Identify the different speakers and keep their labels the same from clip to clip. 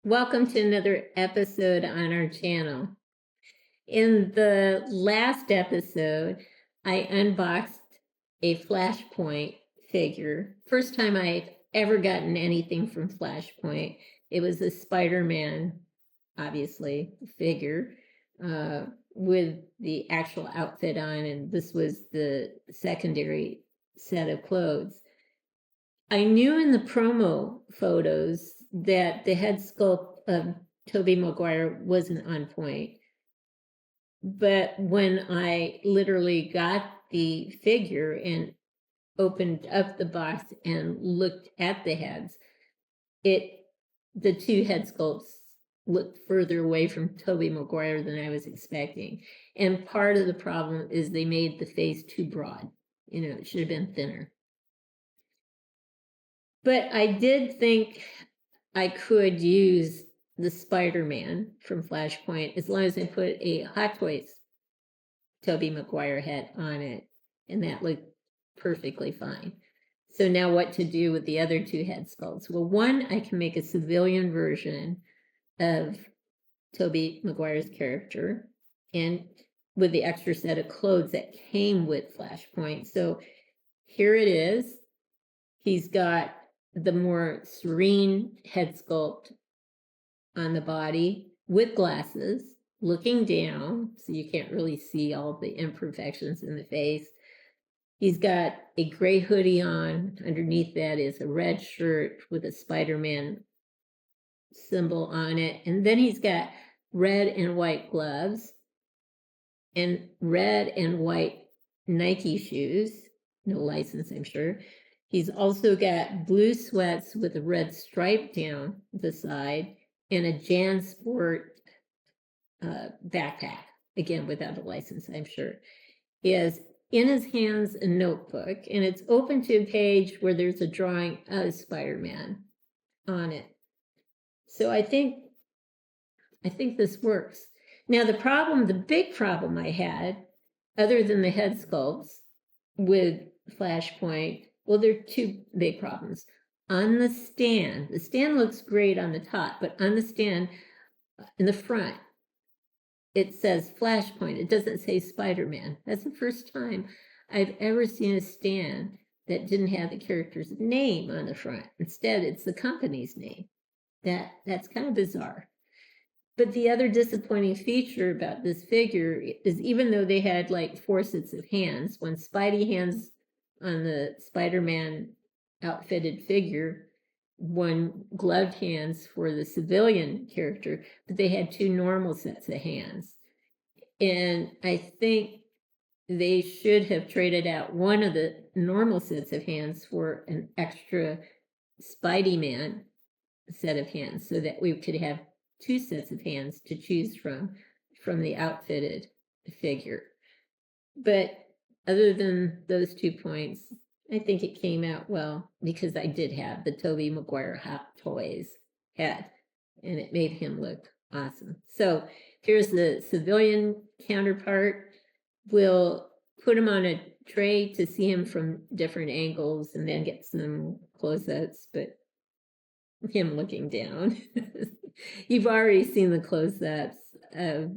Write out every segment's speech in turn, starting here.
Speaker 1: Welcome to another episode on our channel. In the last episode, I unboxed a Flash Point figure. First time I've ever gotten anything from Flash Point. It was a Spider-Man, obviously, figure with the actual outfit on, and this was the secondary set of clothes. I knew in the promo photos that the head sculpt of Tobey Maguire wasn't on point. But when I literally got the figure and opened up the box and looked at the heads, the two head sculpts looked further away from Tobey Maguire than I was expecting. And part of the problem is they made the face too broad. It should have been thinner. But I did think I could use the Spider-Man from Flashpoint as long as I put a Hot Toys Tobey Maguire head on it, and that looked perfectly fine. So now what to do with the other two head sculpts? Well, one, I can make a civilian version of Tobey Maguire's character, and with the extra set of clothes that came with Flashpoint. So here it is. He's got the more serene head sculpt on the body with glasses, looking down, so you can't really see all the imperfections in the face. He's got a gray hoodie on. Underneath that is a red shirt with a Spider-Man symbol on it. And then he's got red and white gloves and red and white Nike shoes. No license, I'm sure. He's also got blue sweats with a red stripe down the side and a JanSport backpack, again, without a license, I'm sure. He has in his hands a notebook, and it's open to a page where there's a drawing of Spider-Man on it. So I think this works. Now, the big problem I had, other than the head sculpts with Flashpoint, well, there are two big problems. On the stand looks great on the top, but on the stand in the front, it says Flashpoint. It doesn't say Spider-Man. That's the first time I've ever seen a stand that didn't have the character's name on the front. Instead, it's the company's name. That's kind of bizarre. But the other disappointing feature about this figure is even though they had like 4 sets of hands, when Spidey hands on the Spider-Man outfitted figure, 1 gloved hands for the civilian character, but they had 2 normal sets of hands. And I think they should have traded out one of the normal sets of hands for an extra Spidey-Man set of hands so that we could have 2 sets of hands to choose from the outfitted figure. But other than those 2 points, I think it came out well because I did have the Tobey Maguire Hot Toys head, and it made him look awesome. So here's the civilian counterpart. We'll put him on a tray to see him from different angles and then get some close-ups, but him looking down. You've already seen the close-ups of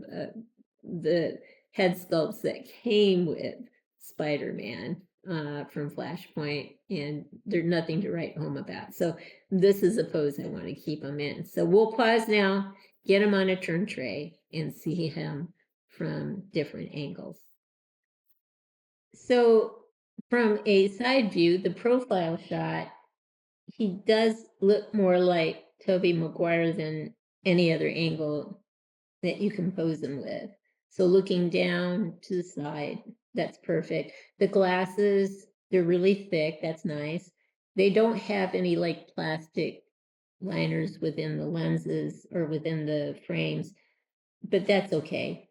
Speaker 1: the head sculpts that came with Spider-Man from Flashpoint, and there's nothing to write home about. So this is a pose I want to keep him in. So we'll pause now, get him on a turn tray, and see him from different angles. So from a side view, the profile shot, he does look more like Tobey Maguire than any other angle that you can pose him with. So looking down to the side, that's perfect. The glasses, they're really thick. That's nice. They don't have any like plastic liners within the lenses or within the frames, but that's okay.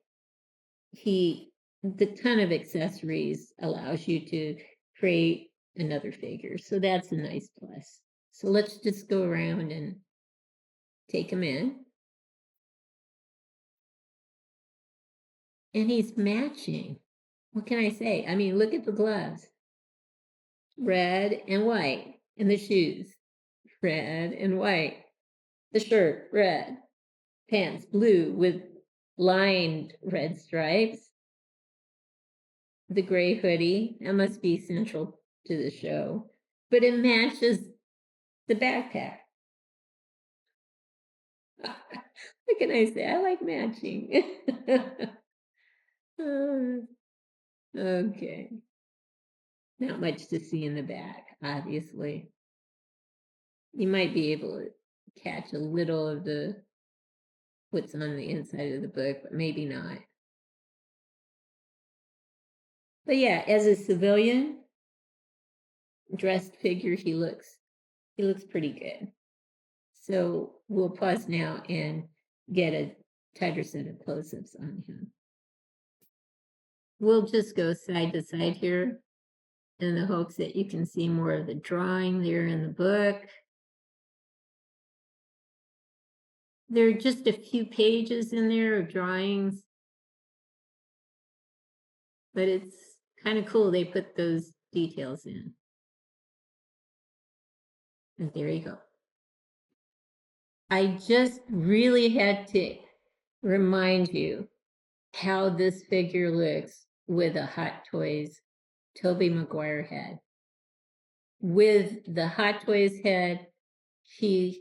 Speaker 1: The ton of accessories allows you to create another figure. So that's a nice plus. So let's just go around and take him in. And he's matching. What can I say? I mean, look at the gloves. Red and white. And the shoes. Red and white. The shirt, red. Pants, blue with lined red stripes. The gray hoodie, that must be central to the show. But it matches the backpack. What can I say? I like matching. Okay. Not much to see in the back, obviously. You might be able to catch a little of the what's on the inside of the book, but maybe not. But yeah, as a civilian dressed figure, he looks pretty good. So we'll pause now and get a tighter set of close-ups on him. We'll just go side to side here in the hopes that you can see more of the drawing there in the book. There are just a few pages in there of drawings, but it's kind of cool they put those details in. And there you go. I just really had to remind you how this figure looks with a Hot Toys Tobey Maguire head. With the Hot Toys head, he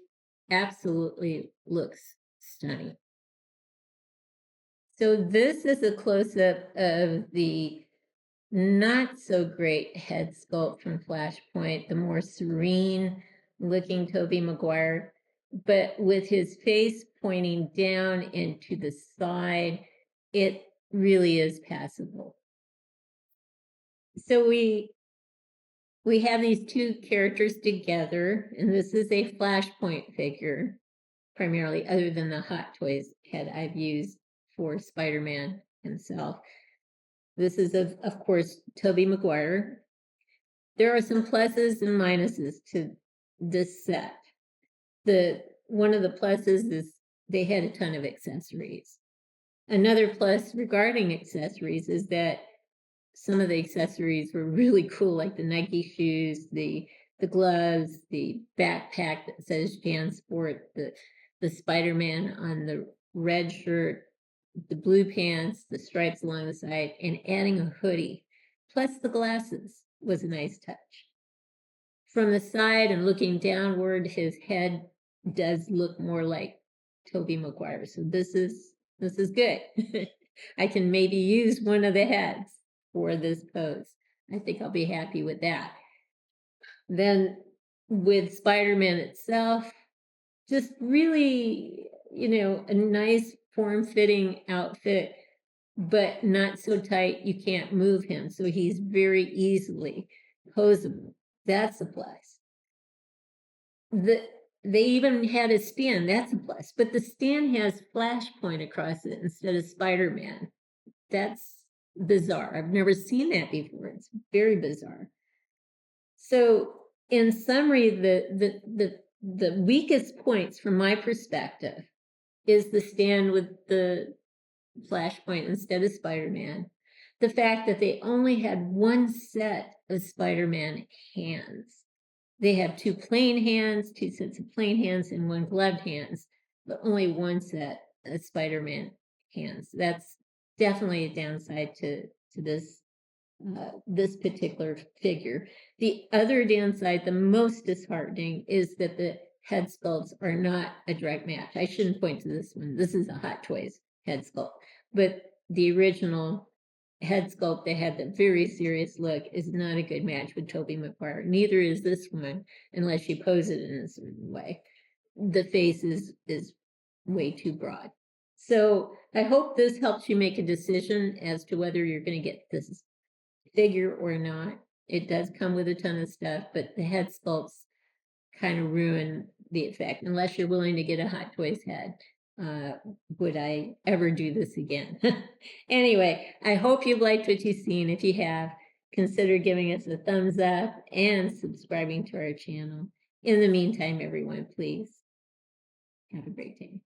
Speaker 1: absolutely looks stunning. So this is a close-up of the not so great head sculpt from Flash Point, the more serene looking Tobey Maguire, but with his face pointing down and to the side, it really is passable. So we have these two characters together, and this is a Flashpoint figure, primarily, other than the Hot Toys head I've used for Spider-Man himself. This is, of course, Tobey Maguire. There are some pluses and minuses to this set. One of the pluses is they had a ton of accessories. Another plus regarding accessories is that some of the accessories were really cool, like the Nike shoes, the gloves, the backpack that says JanSport, the Spider-Man on the red shirt, the blue pants, the stripes along the side, and adding a hoodie, plus the glasses was a nice touch. From the side and looking downward, his head does look more like Tobey Maguire. So this is good. I can maybe use one of the heads for this pose. I think I'll be happy with that. Then with Spider-Man itself, just really, a nice form-fitting outfit, but not so tight you can't move him. So he's very easily posable. That's a plus. They even had a stand. That's a plus. But the stand has Flashpoint across it instead of Spider-Man. That's bizarre. I've never seen that before. It's very bizarre. So in summary, the weakest points from my perspective is the stand with the Flashpoint instead of Spider-Man. The fact that they only had one set of Spider-Man hands. They have two plain hands, two sets of plain hands, and one gloved hands, but only one set of Spider-Man hands. That's definitely a downside to this particular figure. The other downside, the most disheartening, is that the head sculpts are not a direct match. I shouldn't point to this one. This is a Hot Toys head sculpt, but the original head sculpt that had the very serious look is not a good match with Tobey Maguire. Neither is this one, unless you pose it in a certain way. The face is way too broad. So I hope this helps you make a decision as to whether you're going to get this figure or not. It does come with a ton of stuff, but the head sculpts kind of ruin the effect. Unless you're willing to get a Hot Toys head, would I ever do this again? Anyway, I hope you've liked what you've seen. If you have, consider giving us a thumbs up and subscribing to our channel. In the meantime, everyone, please have a great day.